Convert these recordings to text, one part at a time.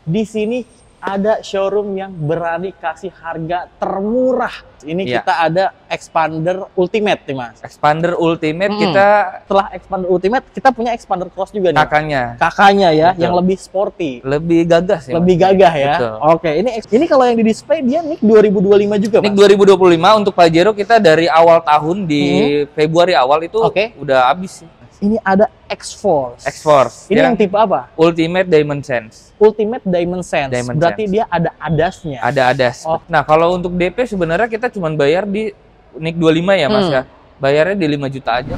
Di sini ada showroom yang berani kasih harga termurah. Ini kita ada Expander Ultimate nih Mas. Expander Ultimate kita setelah Expander Ultimate kita punya Expander Cross juga nih. Kakaknya ya, betul. Yang lebih sporty, lebih gagah sih. Lebih gagah ya. Betul. Oke, ini kalau yang di display dia NIK 2025 juga Mas. NIK 2025 untuk Pajero kita dari awal tahun di Februari awal itu udah habis sih. Ini ada X-Force. X-Force. Ini yang tipe apa? Ultimate Diamond Sense. Ultimate Diamond Sense. Berarti dia ada ADAS-nya. Ada ADAS. Nah, kalau untuk DP sebenarnya kita cuma bayar di NIK 25 ya, Mas ya. Bayarnya di 5 juta aja.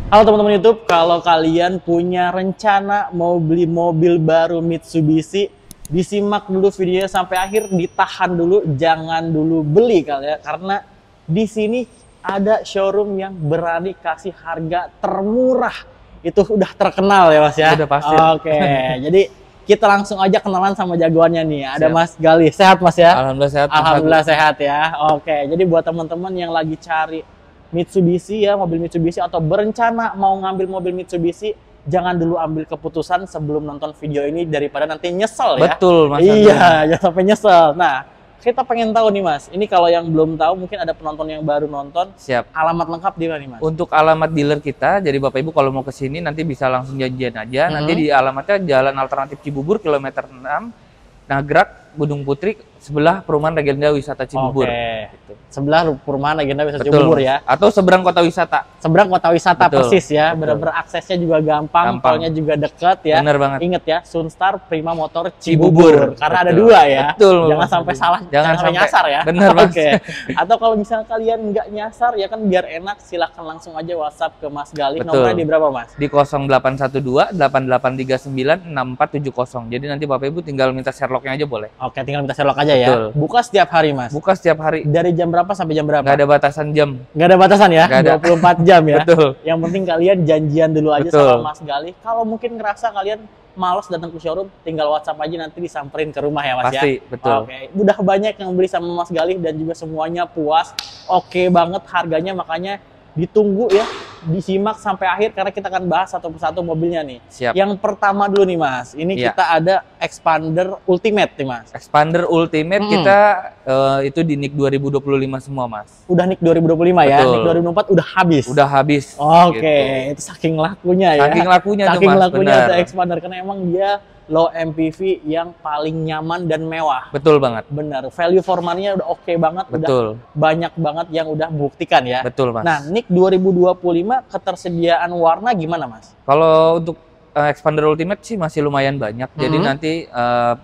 Halo teman-teman YouTube, kalau kalian punya rencana mau beli mobil baru Mitsubishi, disimak dulu videonya sampai akhir, ditahan dulu, jangan dulu beli kalian, karena di sini ada showroom yang berani kasih harga termurah. Itu udah terkenal ya Mas ya? Udah pasti. Oke, jadi kita langsung aja kenalan sama jagoannya nih. Ada Mas Galih. Sehat Mas ya? Alhamdulillah sehat. Alhamdulillah sehat ya. Oke, jadi buat teman-teman yang lagi cari Mitsubishi ya, mobil Mitsubishi, atau berencana mau ngambil mobil Mitsubishi, jangan dulu ambil keputusan sebelum nonton video ini daripada nanti nyesel ya. Betul Mas. Iya, jangan sampai nyesel. Nah, kita pengen tahu nih Mas, ini kalau yang belum tahu mungkin ada penonton yang baru nonton. Siap. Alamat lengkap di mana nih Mas? Untuk alamat dealer kita, jadi Bapak Ibu kalau mau ke sini nanti bisa langsung janjian aja. Nanti di alamatnya Jalan Alternatif Cibubur kilometer 6, Nagrak, Gunung Putri, sebelah Perumahan Legenda Wisata Cibubur. Gitu. Sebelah Perumahan Legenda Wisata Cibubur ya. Atau seberang Kota Wisata. Seberang Kota Wisata persis ya. Bener-bener aksesnya juga gampang, tolnya juga deket ya. Bener banget. Ingat ya, Sunstar Prima Motor Cibubur. Karena ada dua ya. Betul. Jangan sampai salah, jangan sampai nyasar ya. Bener banget. Oke. Atau kalau misalnya kalian nggak nyasar ya kan biar enak, silahkan langsung aja WhatsApp ke Mas Galih. Nomornya di berapa Mas? Di 0812 8839 6470. Jadi nanti Bapak Ibu tinggal minta Sherlocknya aja boleh. Oke, tinggal minta Sherlock aja ya. Buka setiap hari Mas? Buka setiap hari. Dari jam berapa sampai jam berapa? Nggak ada batasan jam. Nggak ada batasan ya? Nggak ada. 24 jam ya? Betul. Yang penting kalian janjian dulu aja sama Mas Galih. Kalau mungkin ngerasa kalian malas datang ke showroom, tinggal WhatsApp aja nanti disamperin ke rumah ya Mas. Pasti, ya? betul. Oke, udah banyak yang beli sama Mas Galih dan juga semuanya puas. Oke banget harganya, makanya ditunggu ya, disimak sampai akhir karena kita akan bahas satu persatu mobilnya nih. Siap. Yang pertama dulu nih Mas, ini kita ada Expander Ultimate nih Mas. Expander Ultimate kita itu di NIK 2025 semua Mas. Udah NIK 2025 ya, NIK 2024 udah habis. Udah habis. Oke, gitu. Itu saking lakunya ya. Saking lakunya tuh Mas. Saking lakunya ada Expander karena emang dia low MPV yang paling nyaman dan mewah. Betul banget. Benar. Value for money-nya udah oke banget. Betul. Udah banyak banget yang udah buktikan ya. Betul Mas. Nah, NIK 2025 ketersediaan warna gimana Mas? Kalau untuk Expander Ultimate sih masih lumayan banyak. Jadi nanti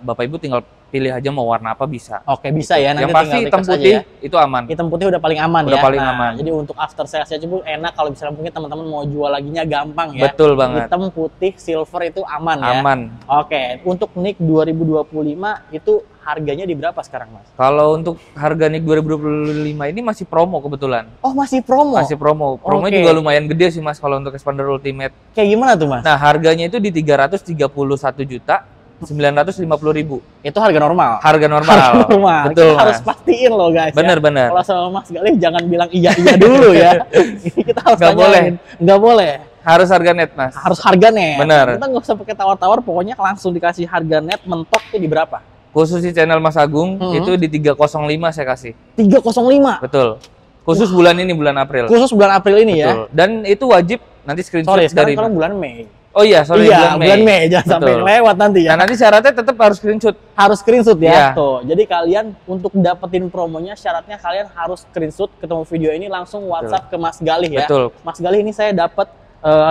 Bapak Ibu tinggal pilih aja mau warna apa bisa. Oke, bisa ya. Nanti yang pasti hitam putih itu aman. Hitam putih udah paling aman udah ya. Paling aman. Jadi untuk after sales-nya juga enak kalau misalnya mungkin teman-teman mau jual laginya gampang ya. Betul banget. Hitam putih silver itu aman ya. Aman. Oke, untuk NIK 2025 itu harganya di berapa sekarang Mas? Kalau untuk harga NIK 2025 ini masih promo kebetulan. Oh, masih promo? Masih promo. Promonya juga lumayan gede sih Mas kalau untuk Expander Ultimate. Kayak gimana tuh Mas? Nah, harganya itu di 331.950.000. Itu harga normal? Harga normal. Harga normal. Betul kita harus pastiin loh guys. Bener-bener. Kalau sama Mas Galih jangan bilang iya-iya dulu ya. Ini kita harus nggak boleh. Nggak boleh. Harus harga net Mas. Harus harga net. Bener. Kita nggak usah pakai tawar-tawar, pokoknya langsung dikasih harga net mentok tuh di berapa? Khusus di channel Mas Agung itu di 305 saya kasih. 305? Betul. Khusus bulan ini, bulan April. Khusus bulan April ini ya? Dan itu wajib nanti screenshot dari... dari... bulan Mei. Oh iya, bulan Mei. Jangan sampai lewat nanti ya. Nah, nanti syaratnya tetap harus screenshot. Harus screenshot ya. Tuh. Jadi kalian untuk dapetin promonya syaratnya kalian harus screenshot ketemu video ini langsung WhatsApp ke Mas Galih ya. Betul. Mas Galih ini saya dapat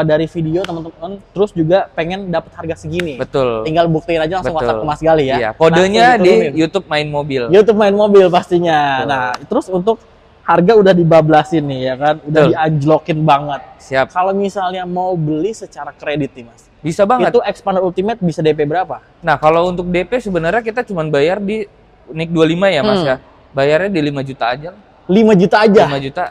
dari video teman-teman, terus juga pengen dapat harga segini. Betul. Tinggal buktiin aja langsung WhatsApp ke Mas Galih ya. Iya, kodenya di YouTube Main Mobil. YouTube Main Mobil pastinya. Betul. Nah, terus untuk harga udah dibablasin nih ya kan, udah dianjlokin banget. Siap. Kalau misalnya mau beli secara kredit nih Mas, bisa banget. Itu Expander Ultimate bisa DP berapa? Nah, kalau untuk DP sebenarnya kita cuma bayar di NIK 25 ya Mas ya. Bayarnya di 5 juta aja. 5 juta aja? 5 juta.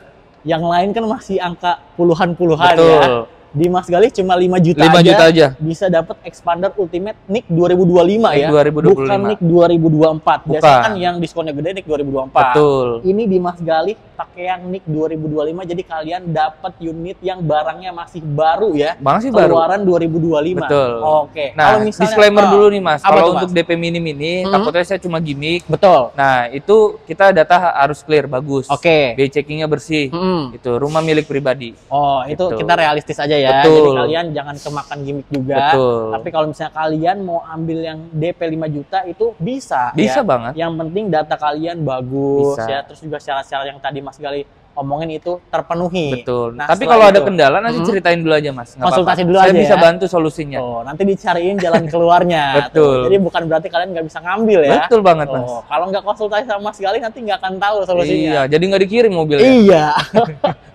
Yang lain kan masih angka puluhan-puluhan ya. Di Mas Galih cuma 5 juta aja. Bisa dapat Expander Ultimate NIK 2025 ya. 2025. Bukan NIK 2024. Biasanya kan yang diskonnya gede NIK 2024. Betul. Ini di Mas Galih pakai yang NIK 2025, jadi kalian dapat unit yang barangnya masih baru ya. Masih baru. Keluaran 2025. Betul. Oke. Nah, Kalau misalnya, disclaimer dulu nih Mas, apa kalau tuh, untuk Mas? DP minim ini takutnya saya cuma gimmick. Betul. Nah, itu kita data harus clear, bagus. Oke. Biaya checkingnya bersih. Itu rumah milik pribadi. Oh, itu Gitu. kita realistis aja ya. Betul. Jadi kalian jangan kemakan gimmick juga. Betul. Tapi kalau misalnya kalian mau ambil yang DP 5 juta itu bisa. Bisa ya. banget. Yang penting data kalian bagus Bisa. ya. Terus juga syarat-syarat yang tadi Mas Gali omongin itu terpenuhi. Betul. Nah, Tapi setelah kalau ada itu, kendala nanti ceritain dulu aja Mas. Nggak konsultasi apa-apa. dulu Saya aja bisa ya. bantu solusinya. Oh, nanti dicariin jalan keluarnya. Betul. Tuh. Jadi bukan berarti kalian nggak bisa ngambil ya. Betul banget Mas. Oh, kalau nggak konsultasi sama Mas Gali nanti nggak akan tahu solusinya. Iya, jadi nggak dikirim mobilnya. Iya.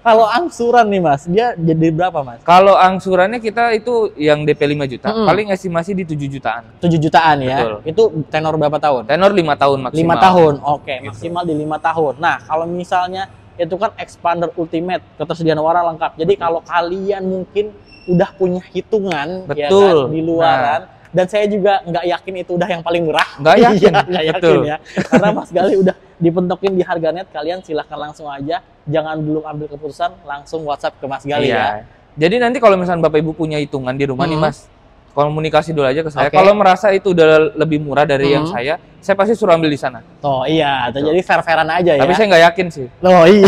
Kalau angsuran nih Mas, dia jadi berapa Mas? Kalau angsurannya kita itu yang DP 5 juta, paling estimasi di 7 jutaan. 7 jutaan ya. Betul. Itu tenor berapa tahun? Tenor 5 tahun maksimal. 5 tahun. Oke, Gitu. maksimal di 5 tahun. Nah, kalau misalnya itu kan expander ultimate, ketersediaan warna lengkap. Jadi kalau kalian mungkin udah punya hitungan ya Betul. kan, di luaran, dan saya juga nggak yakin itu udah yang paling murah. Nggak yakin. Iya, nggak yakin Betul. ya. Karena Mas Gali udah dipentokin di harga net, kalian silahkan langsung aja. Jangan belum ambil keputusan, langsung WhatsApp ke Mas Gali ya. Jadi nanti kalau misalnya Bapak Ibu punya hitungan di rumah nih Mas, komunikasi dulu aja ke saya. Oke. Kalau merasa itu udah lebih murah dari yang saya pasti suruh ambil di sana. Oh iya, jadi fair-fairan aja ya. Tapi saya nggak yakin sih. Oh iya,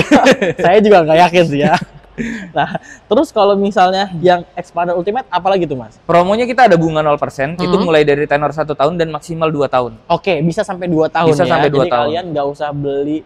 saya juga nggak yakin sih ya. Nah, terus kalau misalnya yang expander ultimate, apalagi tuh Mas? Promonya kita ada bunga 0%, itu mulai dari tenor 1 tahun dan maksimal 2 tahun. Oke, bisa sampai 2 tahun Bisa ya. sampai 2 jadi tahun. kalian nggak usah beli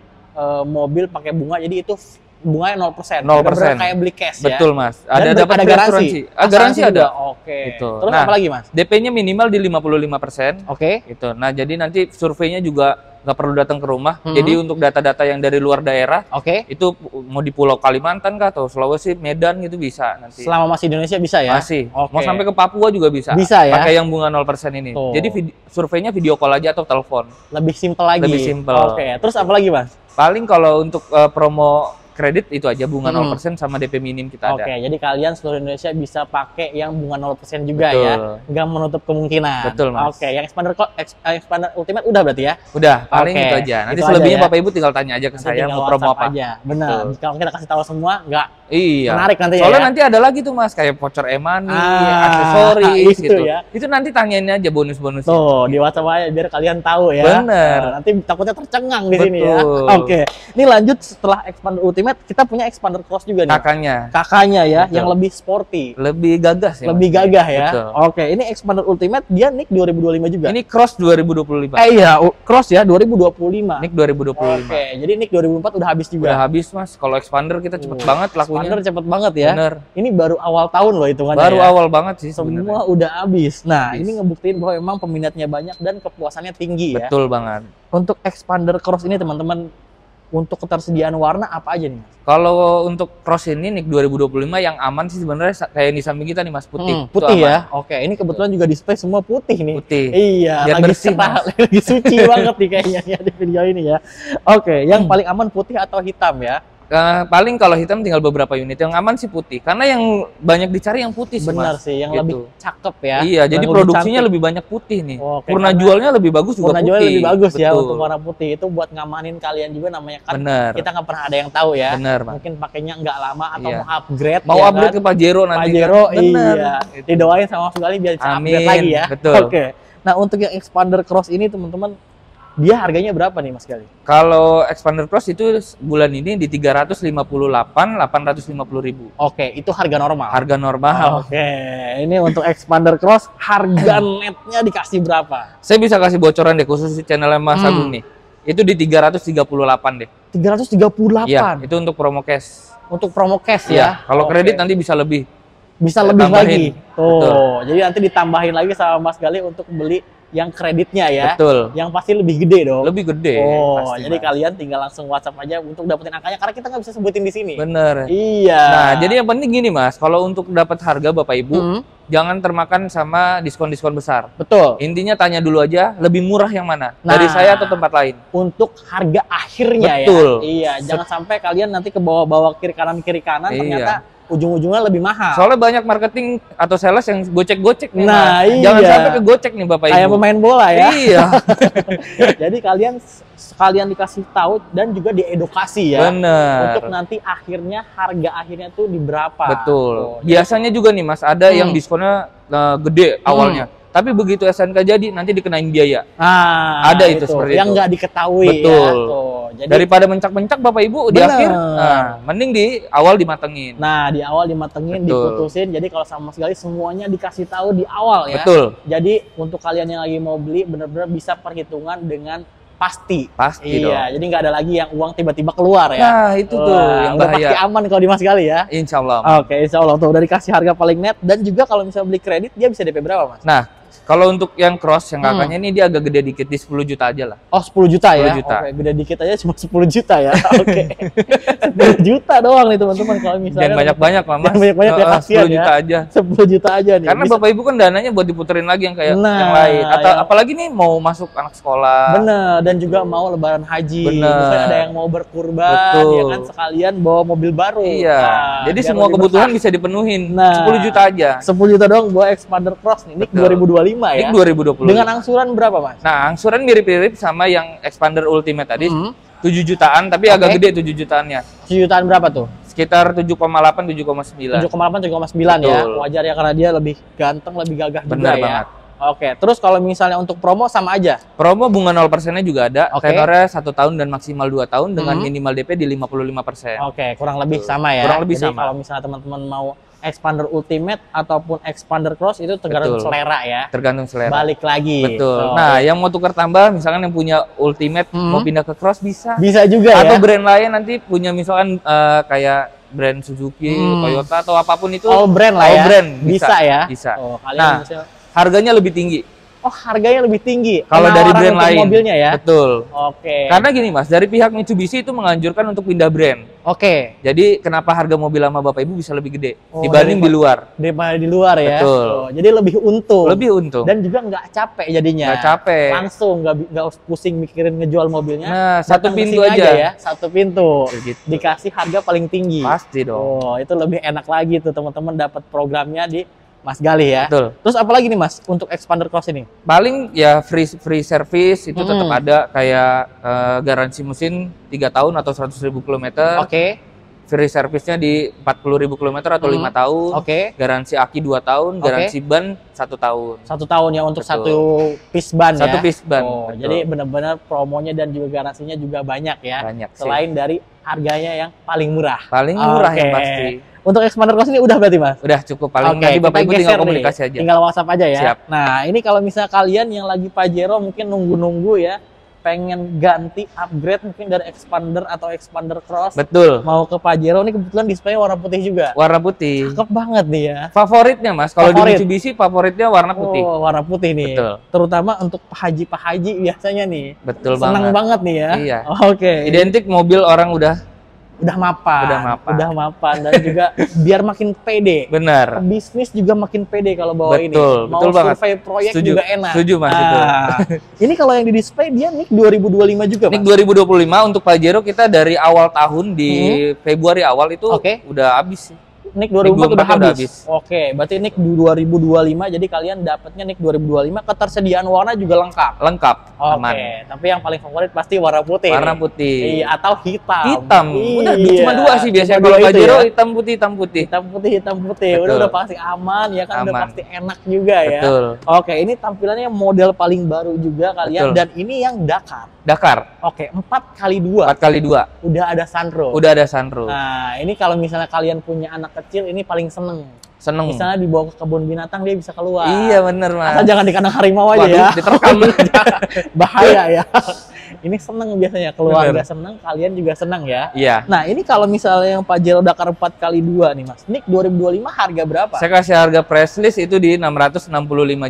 mobil pakai bunga, jadi itu bunganya 0%. 0%. Bener-bener kayak beli cash ya. Betul Mas. Dan Ada dapat ada free garansi. asuransi. Garansi Asuransi ada. juga. Oke. Gitu. Terus Nah, apa lagi Mas? DP-nya minimal di 55%. Oke. Gitu. Nah, jadi nanti surveinya juga nggak perlu datang ke rumah. Jadi untuk data-data yang dari luar daerah, Oke. itu mau di Pulau Kalimantan kah atau Sulawesi, Medan gitu bisa nanti. Selama masih Indonesia bisa ya? Masih. Oke. Mau sampai ke Papua juga bisa. Bisa ya? Pakai yang bunga 0% ini. Tuh. Jadi surveinya video call aja atau telepon. Lebih simpel lagi. Lebih simpel. Oke. Terus apa lagi Mas? Paling kalau untuk promo kredit itu aja bunga 0% sama DP minim kita Oke, ada. jadi kalian seluruh Indonesia bisa pakai yang bunga 0% juga Betul. ya. Nggak menutup kemungkinan. Betul, Mas. Oke, yang expander ultimate udah berarti ya? Udah, paling Oke, itu aja. Nanti itu selebihnya aja ya. Bapak Ibu tinggal tanya aja ke Nanti saya tinggal mau promo WhatsApp apa. aja. Benar. Betul. Kalau kita kasih tahu semua, nggak Iya. menarik nanti Soalnya ya. nanti ada lagi tuh Mas, kayak voucher e-money, itu aksesoris gitu. ya. Itu nanti tanyain aja bonus-bonusnya. Tuh, di WhatsApp aja biar kalian tahu ya. Bener. Nah, nanti takutnya tercengang di sini ya. Betul. Oke. Ini lanjut setelah expander ultimate, kita punya expander cross juga nih. Kakaknya ya, Betul. yang lebih sporty. Lebih gagah sih. Lebih Mas. gagah ya. Betul. Oke, ini expander ultimate dia NIK 2025 juga. Ini Cross 2025. Iya, cross ya 2025. NIK 2025. Oke, jadi NIK 2004 udah habis juga. Udah habis Mas. Kalau expander kita cepet banget lakunya. Expander cepet banget ya. Bener. Ini baru awal tahun loh hitungannya. Baru ya. awal banget sih sebenarnya. Semua udah habis. Nah, Habis. ini ngebuktiin bahwa memang peminatnya banyak dan kepuasannya tinggi ya. Betul banget. Untuk expander cross ini teman-teman, untuk ketersediaan warna apa aja nih Mas? Kalau untuk Cross ini NIK 2025 yang aman sih sebenarnya kayak di samping kita nih Mas, putih. Itu Putih aman. ya. Oke, ini kebetulan juga display semua putih nih. Putih. Iya, Biar lagi bersih, cerah, lagi suci banget nih kayaknya ya di video ini ya. Oke, yang paling aman putih atau hitam ya? Paling kalau hitam tinggal beberapa unit. Yang aman sih putih. Karena yang banyak dicari yang putih sih Benar Mas. sih, yang Gitu. lebih cakep ya. Iya, jadi yang produksinya cantik. lebih banyak putih nih. Oke, Warna karena jualnya lebih bagus juga warna putih. jualnya lebih bagus ya Betul. untuk warna putih. Itu buat ngamanin kalian juga, namanya kan Bener. kita nggak pernah ada yang tahu ya. Bener, Mas. Mungkin pakainya nggak lama atau Iya. mau upgrade. Mau ya upgrade kan? ke Pajero nanti. Pajero, kan? Bener. iya. Gitu. Didoain sama Mas Gali biar bisa upgrade Amin, lagi ya. betul. Oke. Nah, untuk yang expander cross ini teman-teman, dia harganya berapa nih Mas Gali? Kalau expander Cross itu bulan ini di 358.850.000. Oke, itu harga normal. Harga normal. Oke, ini untuk expander cross harga netnya dikasih berapa? Saya bisa kasih bocoran deh khusus di channel Mas Agung nih. Itu di 338 deh. 338. Iya, itu untuk promo cash. Untuk promo cash Iya, ya. kalau Oke. kredit nanti bisa lebih. bisa lebih lagi. tambahin. Tuh, Betul. jadi nanti ditambahin lagi sama Mas Gali untuk beli yang kreditnya ya. Betul. Yang pasti lebih gede dong. Lebih gede. Oh, pasti, jadi Mas. kalian tinggal langsung WhatsApp aja untuk dapetin angkanya karena kita nggak bisa sebutin di sini. Bener. Iya. Nah, jadi yang penting gini Mas, kalau untuk dapat harga Bapak Ibu, Hmm, jangan termakan sama diskon-diskon besar. betul. Intinya tanya dulu aja, lebih murah yang mana? Nah. Dari saya atau tempat lain? Untuk harga akhirnya Betul. ya. Iya, jangan sampai kalian nanti ke bawah-bawah kiri kanan Iya. ternyata ujung-ujungnya lebih mahal. Soalnya banyak marketing atau sales yang gocek-gocek nih. Nah, Mas. Jangan iya. sampai kegocek nih Bapak Ibu. Kayak pemain bola ya. Iya. Jadi kalian sekalian dikasih tahu dan juga diedukasi ya. Bener. Untuk nanti akhirnya harga akhirnya tuh di berapa. Betul. Tuh. Biasanya juga nih Mas, ada yang diskonnya gede awalnya. Tapi begitu SNK jadi nanti dikenain biaya. Ada itu seperti yang itu. nggak diketahui. Betul. Ya. Tuh. Jadi, daripada mencak-mencak Bapak Ibu di Bener. akhir, mending di awal dimatengin. nah, di awal dimatengin, Betul. diputusin. Jadi kalau sama sekali semuanya dikasih tahu di awal ya. Betul. Jadi untuk kalian yang lagi mau beli benar-benar bisa perhitungan dengan pasti. Pasti dong. Iya, jadi nggak ada lagi yang uang tiba-tiba keluar ya. Nah, itu tuh yang udah bahaya. pasti aman kalau di Mas Gali ya. Insya Allah. Oke, insya Allah tuh udah dikasih harga paling net dan juga kalau misalnya beli kredit dia bisa DP berapa Mas? Nah, kalau untuk yang cross yang kakaknya ini dia agak gede dikit, di 10 juta aja lah. Oh 10 juta ya? 10 juta. Oke, beda dikit aja cuma 10 juta ya. Oke. 10 juta doang nih teman-teman kalau misalnya. Jangan banyak-banyak lah Mas. Jangan banyak-banyak ya, kasihan 10 juta ya. aja. 10 juta aja nih. Karena Bisa- Bapak Ibu kan dananya buat diputerin lagi yang kayak Nah, yang lain. Atau ya. apalagi nih mau masuk anak sekolah. Bener, dan juga mau lebaran haji. Bener. Misalnya ada yang mau berkurban, Betul. ya kan sekalian bawa mobil baru. Iya. Nah, Jadi biar semua lebih kebutuhan berkah. bisa dipenuhin. Nah. 10 juta aja. 10 juta doang buat Expander Cross nih. Ini Betul. 2025 ya. Ini 2020. Dengan angsuran berapa Mas? Nah, angsuran mirip-mirip sama yang Expander Ultimate tadi. Hmm. 7 jutaan tapi agak Oke. gede 7 jutaannya. 7 jutaan berapa tuh? Sekitar 7,8 7,9. 7,8 7,9 ya. Betul. Wajar ya karena dia lebih ganteng, lebih gagah Bener juga banget. ya. Oke, terus kalau misalnya untuk promo sama aja. Promo bunga 0%-nya juga ada. Oke. Tenornya 1 tahun dan maksimal 2 tahun dengan Hmm. minimal DP di 55%. Oke, kurang lebih Betul. sama ya. Kurang lebih Jadi sama. kalau misalnya teman-teman mau Expander Ultimate ataupun Expander Cross itu tergantung Betul. selera ya. Tergantung selera. Balik lagi. Betul. Oh, Nah, yang mau tukar tambah misalkan yang punya Ultimate Hmm. mau pindah ke Cross bisa. bisa juga Atau ya. brand lain nanti punya misalkan kayak brand Suzuki, Hmm. Toyota atau apapun itu. All brand lah all ya. brand bisa ya. Bisa. Oh, kalian Nah, misalnya- harganya lebih tinggi oh, harganya lebih tinggi. kalau dari Penawaran brand untuk lain. mobilnya ya. Betul. Oke. Karena gini Mas, dari pihak Mitsubishi itu menganjurkan untuk pindah brand. Oke. Jadi kenapa harga mobil sama Bapak Ibu bisa lebih gede Oh, dibanding di luar? Daripada di luar ya. Betul. Oh, jadi lebih untung. Lebih untung. Dan juga nggak capek jadinya. Nggak capek. Langsung nggak pusing mikirin ngejual mobilnya. Nah, satu Datang ke pintu sini aja. ya. Satu pintu. Gitu. Dikasih harga paling tinggi. Pasti dong. Oh, itu lebih enak lagi tuh teman-teman dapat programnya di Mas Gali ya. Betul. Terus apa lagi nih Mas untuk Expander Cross ini? Paling ya free service itu tetap ada kayak garansi mesin 3 tahun atau 100.000 km. Oke. Free service-nya di 40.000 km atau 5 tahun. Oke. Garansi aki 2 tahun, Oke. garansi ban 1 tahun. 1 tahun ya untuk Betul. satu piece ban ya. Satu piece ban, Oh, betul. jadi benar-benar promonya dan juga garansinya juga banyak ya. Banyak sih. Selain dari harganya yang paling murah. Paling murah Oke. yang pasti. Untuk Expander Cross ini udah berarti Mas? Udah cukup, paling Oke, nanti Bapak kita Ibu tinggal geser nih. komunikasi aja. Tinggal WhatsApp aja ya. Siap. Nah, ini kalau misalnya kalian yang lagi Pajero mungkin nunggu-nunggu ya, pengen ganti upgrade mungkin dari Expander atau Expander Cross Betul. mau ke Pajero, ini kebetulan display warna putih juga. Warna putih. Cakep banget nih ya. Favoritnya Mas, kalau di Favorit. Mitsubishi favoritnya warna putih. Oh, warna putih nih. Betul. Terutama untuk Pak Haji biasanya nih. Betul Senang banget nih ya. Iya. Oke. Identik mobil orang udah Udah mapan. Udah mapan. Dan juga biar makin pede. benar. Bisnis juga makin pede kalau bawa ini. Betul, Mau betul banget. survei proyek Setuju. juga enak. Setuju, Mas, itu. Ini kalau yang di display dia nih 2025 juga, Nik Mas. 2025 untuk Pajero kita dari awal tahun di Februari awal itu Oke. udah habis sih. Nik 2024 udah 24 udah habis. habis. Oke, berarti Nik 2025 jadi kalian dapatnya Nik 2025 ketersediaan warna juga lengkap. Lengkap, Oke, aman. tapi yang paling favorit pasti warna putih. Warna nih. putih. Iya, atau hitam. Hitam. Udah Iya. cuma 2 sih biasanya Cuma kalau 2 itu Pajero ya. hitam putih, hitam putih. Hitam putih, hitam putih. Betul. Udah pasti aman ya kan, udah Aman. pasti enak juga ya. Betul. Oke, ini tampilannya model paling baru juga kalian Betul. dan ini yang Dakar. Dakar Oke, 4x2 4x2. udah ada sunroof. Udah ada sunroof. Nah, ini kalau misalnya kalian punya anak kecil ini paling seneng. Seneng. Misalnya dibawa ke kebun binatang dia bisa keluar. Iya bener Mas. Asal jangan di kandang harimau aja Waduh, ya. diterkam. Bahaya ya. Ini seneng biasanya, keluarga Bener. seneng, kalian juga seneng ya. Iya. Nah, ini kalau misalnya yang Pajero Dakar 4x2 nih Mas. Nik 2025 harga berapa? Saya kasih harga press list itu di 665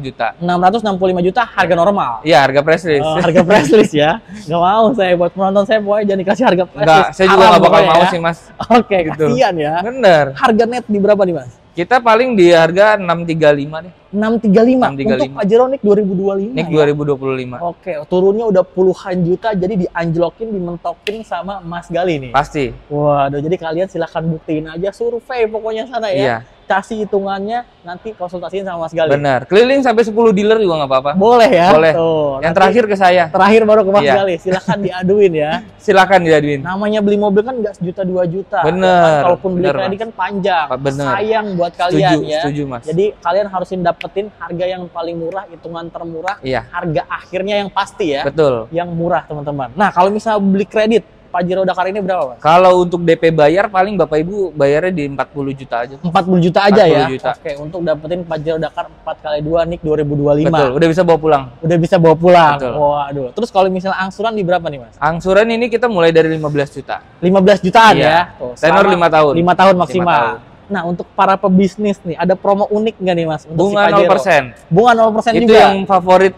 juta. 665 juta harga normal. Iya, harga press list. Oh, harga press list ya. Nggak mau saya buat penonton saya pokoknya jangan dikasih harga press Enggak, list. saya juga Haram nggak bakal pokoknya mau ya. sih Mas. Oke, Gitu. kasihan ya. Bener. Harga net di berapa nih Mas? Kita paling di harga 635 deh. 635 untuk 635. Pajero Nick 2025 Nick ya? 2025. Oke, turunnya udah puluhan juta, jadi dianjlokin, dimentokin sama Mas Gali nih. Pasti. Waduh, jadi kalian silahkan buktiin aja, survei pokoknya sana ya. Iya. Kasih hitungannya, nanti konsultasiin sama Mas Gali. Benar. Keliling sampai 10 dealer juga nggak apa-apa. Boleh ya? Boleh. Tuh, Yang nanti terakhir ke saya. terakhir baru ke Mas Iya. Gali, silahkan diaduin ya. Silakan diaduin. Namanya beli mobil kan nggak sejuta 2 juta. Bener, Ya kan? Kalaupun beli bener, kredit Mas. kan panjang. Bener. Sayang buat kalian ya. Setuju, Mas. Jadi kalian harusin dapetin harga yang paling murah, hitungan termurah, Iya. harga akhirnya yang pasti ya. Betul. Yang murah teman-teman. Nah kalau misalnya beli kredit, Pajero Dakar ini berapa Mas? Kalau untuk DP bayar paling Bapak Ibu bayarnya di 40 juta aja. 40 juta aja 40 ya? juta. Oke, untuk dapetin Pajero Dakar 4x2 Nick 2025. Betul, udah bisa bawa pulang. Udah bisa bawa pulang. Betul. Waduh. Terus kalau misalnya angsuran di berapa nih Mas? Angsuran ini kita mulai dari 15 juta. 15 jutaan Iya. ya? Tuh, Tenor selama 5 tahun. 5 tahun maksimal. 5 tahun. Nah, untuk para pebisnis nih, ada promo unik nggak nih Mas? Untuk Bunga si Pajero? 0%. Bunga 0% Itu juga? yang favorit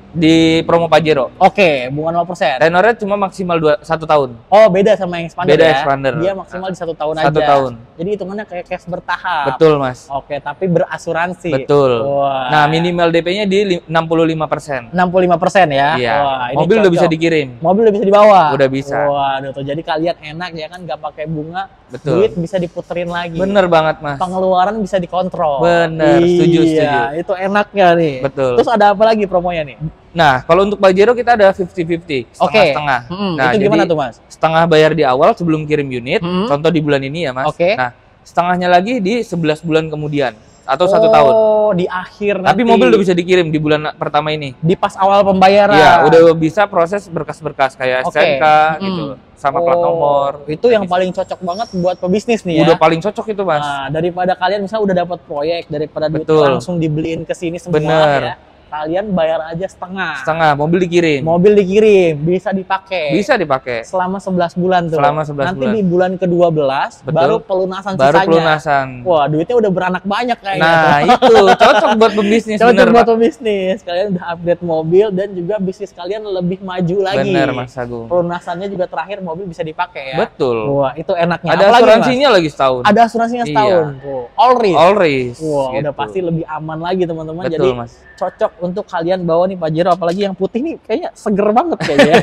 di promo Pajero. Oke, bunga 0%. Tenornya cuma maksimal 1 tahun. Oh, beda sama yang expander Beda ya? expander. Dia maksimal di 1 tahun 1 aja. tahun. Jadi hitungannya kayak cash bertahap. Betul, Mas. Oke, tapi berasuransi. Betul. Wah. Nah, minimal DP-nya di 65%. 65% ya? Iya. Wah, ini Mobil udah cocok. bisa dikirim. Mobil udah bisa dibawa? Udah bisa. Waduh, tuh. Jadi kalian enak ya kan, nggak pakai bunga, Betul. duit bisa diputerin lagi. Bener banget, Mas. Pengeluaran bisa dikontrol. Bener, setuju, Iya, itu enaknya nih. Betul. Terus ada apa lagi promonya nih? Nah, kalau untuk Pajero kita ada 50-50, Oke. setengah-setengah. Nah, itu gimana jadi tuh Mas? setengah bayar di awal sebelum kirim unit, Mm-mm. contoh di bulan ini ya, Mas. Oke. Nah, setengahnya lagi di 11 bulan kemudian atau 1 tahun. Oh, di akhir Tapi nanti. mobil udah bisa dikirim di bulan pertama ini. Di pas awal pembayaran. Iya, udah bisa proses berkas-berkas kayak Oke. STNK Mm-mm. gitu, sama plat nomor. Itu yang Bisa. paling cocok banget buat pebisnis nih ya. Udah paling cocok itu, Mas. Nah, daripada kalian misalnya udah dapat proyek, daripada duit Betul. langsung dibeliin ke sini semua Bener. ya. Kalian bayar aja setengah. Setengah, mobil dikirim. Mobil dikirim, bisa dipakai. Bisa dipakai. Selama 11 bulan tuh. Selama 11 Nanti bulan. di bulan ke-12 Betul. baru pelunasan Baru sisanya. pelunasan. Wah, duitnya udah beranak banyak kayaknya. Nah, itu cocok buat pembisnis, Cocok bener, buat Pak. pebisnis. Kalian udah upgrade mobil dan juga bisnis kalian lebih maju lagi. Bener, Mas Agung. Pelunasannya juga terakhir mobil bisa dipakai ya. Betul. Wah, itu enaknya. Ada Apalagi, asuransinya lagi setahun. Mas? Ada asuransinya Iya. setahun. Tuh. All risk. All risk. Wah, udah gitu. pasti lebih aman lagi teman-teman. Betul, Jadi Mas. cocok untuk kalian bawa nih Pajero, apalagi yang putih nih kayaknya seger banget kayaknya.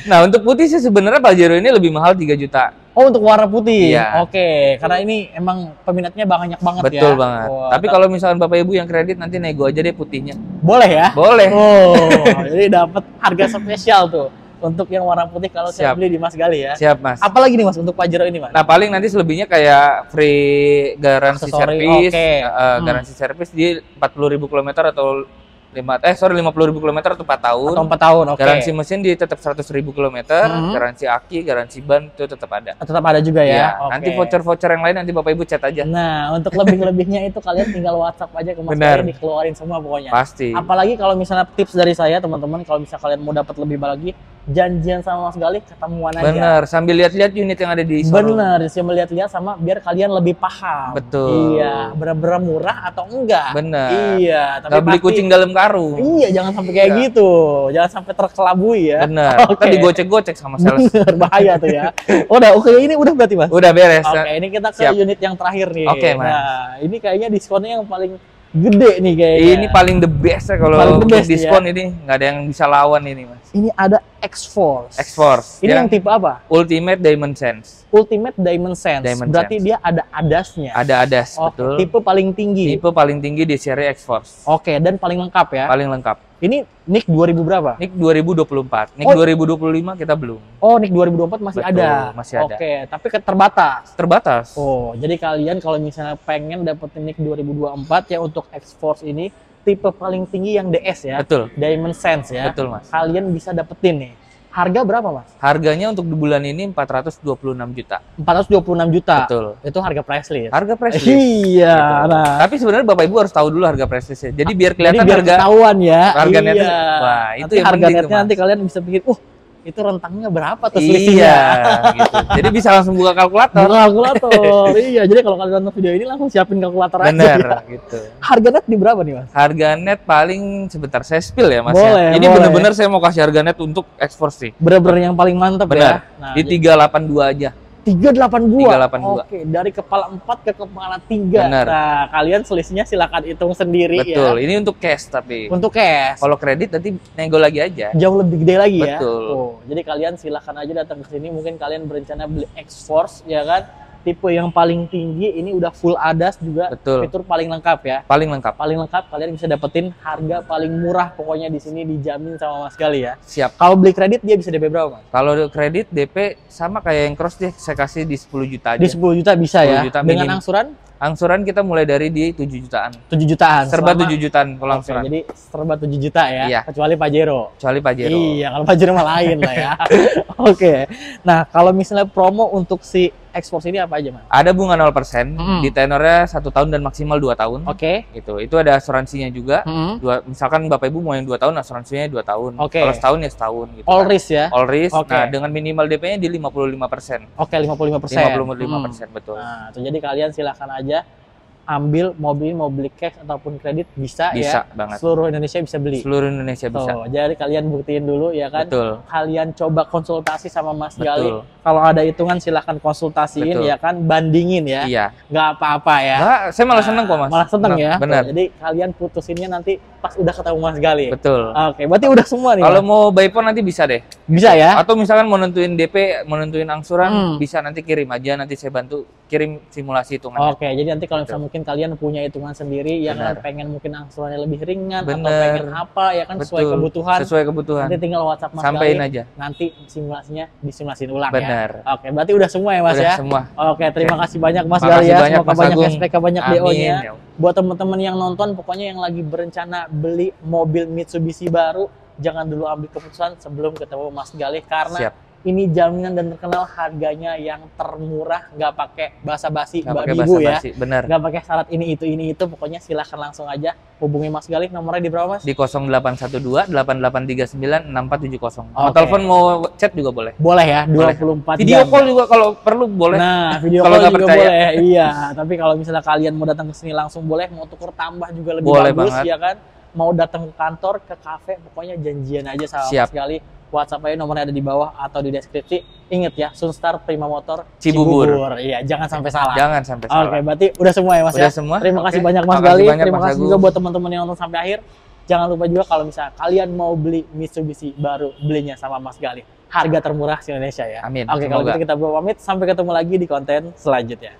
Nah, untuk putih sih sebenarnya Pajero ini lebih mahal 3 juta. Oh, untuk warna putih. Iya. Oke, karena ini emang peminatnya banyak banget ya. Betul banget. Wah, Tapi kalau misalkan Bapak Ibu yang kredit nanti nego aja deh putihnya. boleh ya? Boleh. Oh, jadi dapat harga spesial tuh untuk yang warna putih kalau saya Siap. beli di Mas Gali ya. Siap, Mas. Apalagi nih Mas untuk Pajero ini, Mas? Nah, paling nanti selebihnya kayak free garansi Aksesori, servis, oke. garansi servis di 40.000 km atau 50.000 km atau 4 tahun. Atau 4 tahun, oke. Garansi mesin di tetap 100.000 km, garansi aki, garansi ban itu tetap ada. Tetap ada juga ya. Iya, Oke. nanti voucher-voucher yang lain nanti Bapak Ibu chat aja. Nah, untuk lebih-lebihnya itu kalian tinggal WhatsApp aja ke Mas Bener. Gali, dikeluarin semua pokoknya. Pasti. Apalagi kalau misalnya tips dari saya teman-teman, kalau misalnya kalian mau dapat lebih lagi, janjian sama Mas Gali, ketemuan aja. Bener, sambil lihat-lihat unit yang ada di showroom. Bener, saya melihat-lihat sama biar kalian lebih paham. Betul. Iya, bener-bener murah atau enggak. Bener. Iya, tapi Nggak beli pasti- kucing dalam karung. Iya, jangan sampai kayak Iya. gitu. Jangan sampai terkelabui ya. Bener. Oke. Kita digocek-gocek sama sales. Bener, bahaya tuh ya. Oke, ini udah berarti Mas? Udah beres. Oke, ini kita ke Siap. unit yang terakhir nih. Oke, Mas. Nah, ini kayaknya diskonnya yang paling gede nih kayaknya. Ini paling the best ya kalau Paling the untuk best, diskon ini nggak ada yang bisa lawan ini, Mas. Ini ada X-Force. X-Force. Ini ya. yang tipe apa? Ultimate Diamond Sense. Ultimate Diamond Sense. Diamond Berarti Sense. dia ada ADAS-nya. Ada ADAS, Oke, betul. tipe paling tinggi. Tipe paling tinggi di seri X-Force. Oke, dan paling lengkap ya. Paling lengkap. Ini Nick 2000 berapa? Nick 2024. Nick Oh. 2025 kita belum. Oh, Nick 2024 masih Betul, ada. masih ada. Oke, tapi terbatas. Terbatas. Oh, jadi kalian kalau misalnya pengen dapetin Nick 2024 ya untuk X-Force ini tipe paling tinggi yang DS ya. Betul. Diamond Sense ya. Betul, Mas. Kalian bisa dapetin nih. Harga berapa, Mas? Harganya untuk di bulan ini 426 juta. 426 juta. Betul. Itu harga price list. Harga price list. Iya, Gitu. nah. Tapi sebenarnya Bapak Ibu harus tahu dulu harga price listnya. Jadi biar Jadi kelihatan biar harga ketahuan ya. harga netnya. Iya. Wah, itu Nanti yang harga penting tuh, netnya Mas. nanti kalian bisa pikir, itu rentangnya berapa tuh Iya, selisihnya? gitu. Jadi bisa langsung buka kalkulator. Kalkulator. Iya, jadi kalau kalian nonton video ini langsung siapin kalkulator aja. Bener, Ya. gitu. Harga net di berapa nih, Mas? Harga net paling sebentar saya spill ya, Mas. Boleh, ya. Ini boleh. bener-bener saya mau kasih harga net untuk X-Force sih. Bener-bener yang paling mantep Benar. ya. Nah, Di 382 aja. 382. 382. Oke, dari kepala 4 ke kepala 3. Bener. Nah, kalian selisihnya silakan hitung sendiri Betul, ya. ini untuk cash tapi. Untuk cash. Kalau kredit nanti nego lagi aja. Jauh lebih gede lagi ya. Betul. Tuh, jadi kalian silakan aja datang ke sini. Mungkin kalian berencana beli X-Force ya kan. Tipe yang paling tinggi, ini udah full ADAS juga. Betul. Fitur paling lengkap ya. Paling lengkap. Paling lengkap, kalian bisa dapetin harga paling murah pokoknya di sini, dijamin sama Mas Gali ya. Siap. Kalau beli kredit dia bisa DP berapa, Mas? Kalau kredit DP sama kayak yang cross deh, saya kasih di 10 juta aja. Di 10 juta bisa 10 ya. juta Dengan minim. angsuran Angsuran kita mulai dari di 7 jutaan. 7 jutaan. Serba Selama- 7 jutaan kalau Oke, angsuran. jadi serba 7 juta ya. Iya. Kecuali Pajero. Kecuali Pajero. Iya, kalau Pajero mah lain lah ya. Oke. Nah, kalau misalnya promo untuk si X-Force ini apa aja, Mas? Ada bunga 0%, Mm. di tenornya 1 tahun dan maksimal 2 tahun. Oke. Gitu. Itu ada asuransinya juga. Mm. Misalkan Bapak Ibu mau yang 2 tahun, asuransinya 2 tahun. Oke. Kalau setahun ya setahun gitu. All kan. risk ya. All risk. Oke. Nah, dengan minimal DP-nya di 55%. Oke, 55%. 55%, betul. Nah, tuh, jadi kalian silahkan aja ambil mobil, mau beli cash ataupun kredit bisa Bisa ya. banget. Seluruh Indonesia bisa beli. Seluruh Indonesia bisa. Tuh, jadi kalian buktiin dulu ya kan. Betul. Kalian coba konsultasi sama Mas Gali. Betul. Kalau ada hitungan silahkan konsultasiin Betul. ya kan, bandingin ya. Iya. Nggak apa-apa ya. Nah, saya malah seneng kok, Mas. Malah seneng ya. Benar. Tuh, jadi kalian putusinnya nanti pas udah ketemu Mas Gali. Betul. Oke, berarti udah semua nih. Kalau Mas? mau by phone nanti bisa deh. Bisa ya. Atau misalkan mau nentuin DP, mau nentuin angsuran, Hmm. bisa nanti kirim aja, nanti saya bantu kirim simulasi hitungannya. Oke, jadi nanti kalau misalnya mungkin kalian punya hitungan sendiri yang Benar. pengen mungkin angsurannya lebih ringan atau Benar. pengen apa ya kan sesuai Betul. kebutuhan. Sesuai kebutuhan. Nanti tinggal WhatsApp Mas Sampein Gali. aja. Nanti simulasinya disimulasiin ulang Benar. ya. Oke, berarti udah semua ya Mas Udah ya. semua. Oke, terima kasih banyak Mas Makasih Gali ya. banyak, Semoga Mas banyak Agung. SPK, banyak Amin. DO-nya. Buat teman-teman yang nonton, pokoknya yang lagi berencana beli mobil Mitsubishi baru, jangan dulu ambil keputusan sebelum ketemu Mas Gali karena Siap. ini jaminan dan terkenal harganya yang termurah, nggak pakai basa-basi Nggak Mbak pakai Ibu ya. basa-basi. Benar. Nggak pakai syarat ini itu, pokoknya silahkan langsung aja hubungi Mas Gali. Nomornya di berapa Mas? Di 0812 8839 6470. Mau Oke. telepon, mau chat juga boleh. Boleh ya, Boleh. 24 Video jam. call juga kalau perlu boleh. Nah, video Kalau call nggak juga percaya. boleh. Iya, tapi kalau misalnya kalian mau datang ke sini langsung boleh, mau tuker tambah juga lebih Boleh bagus banget. ya kan. Mau datang ke kantor, ke kafe, pokoknya janjian aja sama Siap. Mas Gali. WhatsApp aja, nomornya ada di bawah atau di deskripsi. Ingat ya, Sunstar Prima Motor Cibubur. Iya, jangan sampai salah. Jangan sampai Oke, salah. berarti udah semua ya Mas Udah ya? semua. Terima kasih Oke. banyak Mas Makasih Gali. banyak, Terima Mas kasih Agung. juga buat teman-teman yang nonton sampai akhir. Jangan lupa juga kalau misalnya kalian mau beli Mitsubishi baru, belinya sama Mas Gali. Harga termurah di Indonesia ya. Amin. Oke, kalau Semoga. gitu kita pamit. Sampai ketemu lagi di konten selanjutnya.